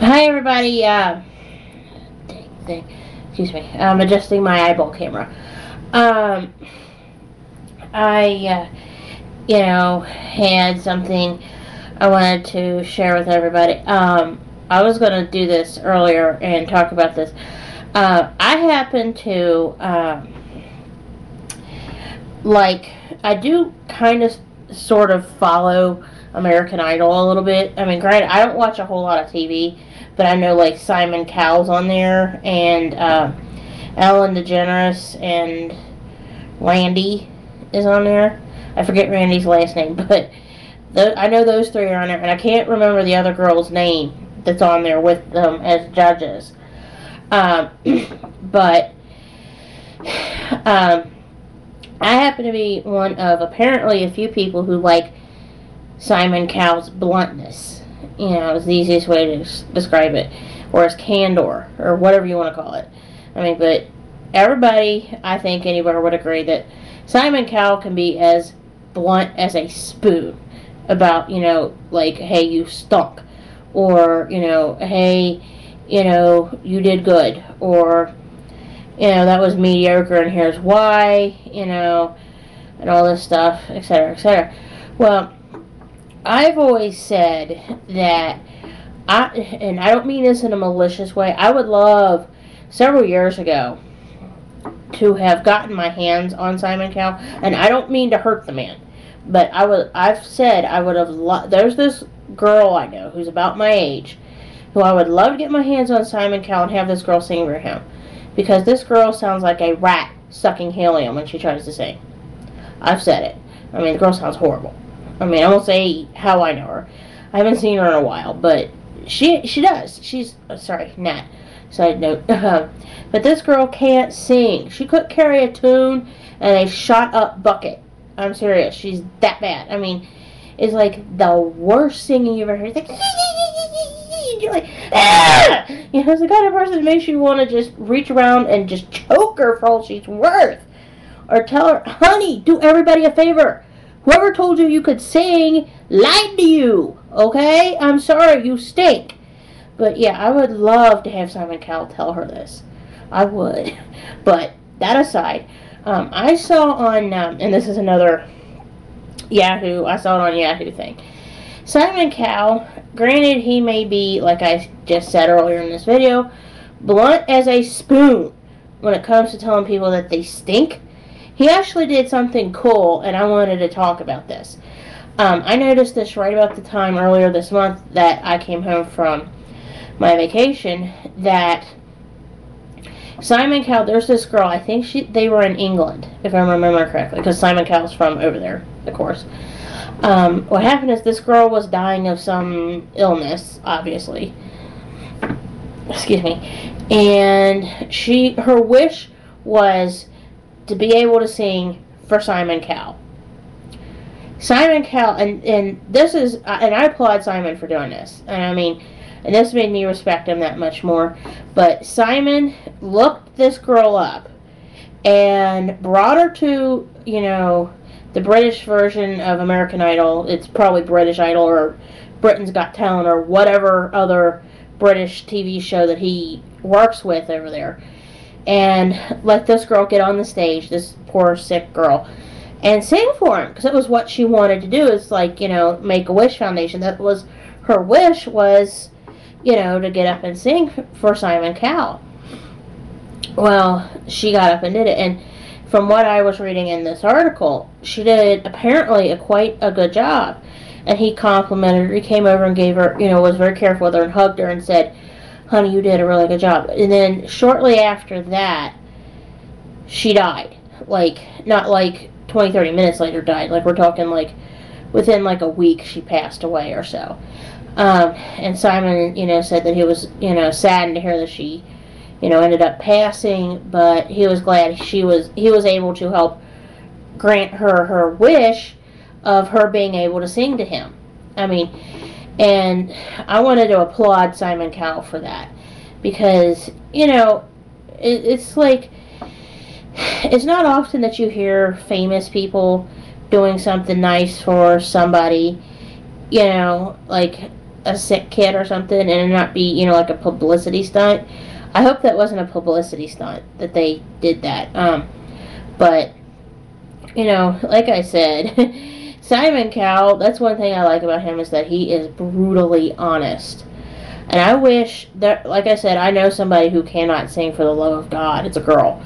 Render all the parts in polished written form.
Hi everybody. Excuse me. I'm adjusting my eyeball camera. Um, I had something I wanted to share with everybody. I was going to do this earlier and talk about this. I happen to like. I do kind of, sort of follow American Idol a little bit. I mean, granted, I don't watch a whole lot of TV, but I know like Simon Cowell's on there and Ellen DeGeneres and Randy is on there. I forget Randy's last name, but I know those three are on there, and I can't remember the other girl's name that's on there with them as judges. Um, but um, I happen to be one of apparently a few people who like Simon Cowell's bluntness. You know, is the easiest way to describe it, or his candor, or whatever you want to call it. I mean, but everybody, I think anybody would agree that Simon Cowell can be as blunt as a spoon about, like, hey, you stunk, or, hey, you did good, or, that was mediocre and here's why, and all this stuff, etc., etc. Well, I've always said that and I don't mean this in a malicious way, I would love, several years ago, to have gotten my hands on Simon Cowell, and I don't mean to hurt the man, but I've said I would have there's this girl I know who's about my age, who I would love to get my hands on Simon Cowell and have this girl sing for him, because this girl sounds like a rat sucking helium when she tries to sing. I've said it. I mean, the girl sounds horrible. I mean, I won't say how I know her. I haven't seen her in a while, but she does. She's sorry, Nat. Side note. But this girl can't sing. She couldn't carry a tune and a shot up bucket. I'm serious. She's that bad. I mean, it's like the worst singing you've ever heard. It's like, you're like, ah! It's the kind of person that makes you want to just reach around and just choke her for all she's worth. Or tell her, honey, do everybody a favor. Whoever told you you could sing lied to you. Okay? I'm sorry, you stink. But yeah, I would love to have Simon Cowell tell her this. I would. But that aside, I saw on, and this is another Yahoo, I saw it on Yahoo thing. Simon Cowell, granted he may be, like I just said earlier in this video, blunt as a spoon when it comes to telling people that they stink. He actually did something cool, and I wanted to talk about this. I noticed this right about the time earlier this month that I came home from my vacation, that Simon Cowell, there's this girl, I think they were in England, if I remember correctly, because Simon Cowell's from over there, of course. What happened is this girl was dying of some illness, obviously. Excuse me. And her wish was to be able to sing for Simon Cowell. Simon Cowell, and this is, and I applaud Simon for doing this. And I mean, and this made me respect him that much more. But Simon looked this girl up and brought her to, the British version of American Idol. It's probably British Idol or Britain's Got Talent or whatever other British TV show that he works with over there. And let this girl get on the stage, this poor sick girl, and sing for him, because it was what she wanted to do. It's like, Make-A-Wish Foundation. That was her wish, was, to get up and sing for Simon Cowell. Well, she got up and did it, and from what I was reading in this article, she did apparently quite a good job. And he complimented her. He came over and gave her, was very careful with her and hugged her and said, honey, you did a really good job. And then shortly after that, she died. Like, not like 20, 30 minutes later died. Like, we're talking like within like a week she passed away or so. And Simon, said that he was, saddened to hear that she, ended up passing, but he was glad he was able to help grant her wish of her being able to sing to him. I mean, and I wanted to applaud Simon Cowell for that, because, it's like, it's not often that you hear famous people doing something nice for somebody, like, a sick kid or something and it not be, you know, like a publicity stunt. I hope that wasn't a publicity stunt that they did that. But you know, like I said, Simon Cowell, that's one thing I like about him is that he is brutally honest. And I wish that, like I said, I know somebody who cannot sing for the love of God. It's a girl,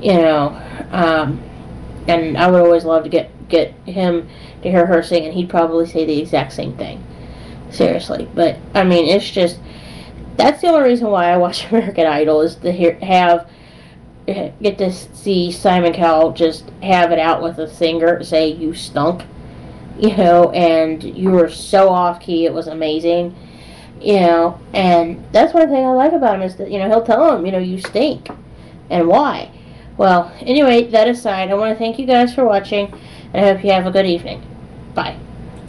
you know, and I would always love to get him to hear her sing, and he'd probably say the exact same thing. Seriously, but I mean, it's just that's the only reason why I watch American Idol is to get to see Simon Cowell just have it out with a singer, say you stunk, you know, and you were so off key, it was amazing, you know, and that's one thing I like about him is that, you know, he'll tell him, you know, you stink, and why. Well, anyway, that aside, I want to thank you guys for watching, and I hope you have a good evening. Bye.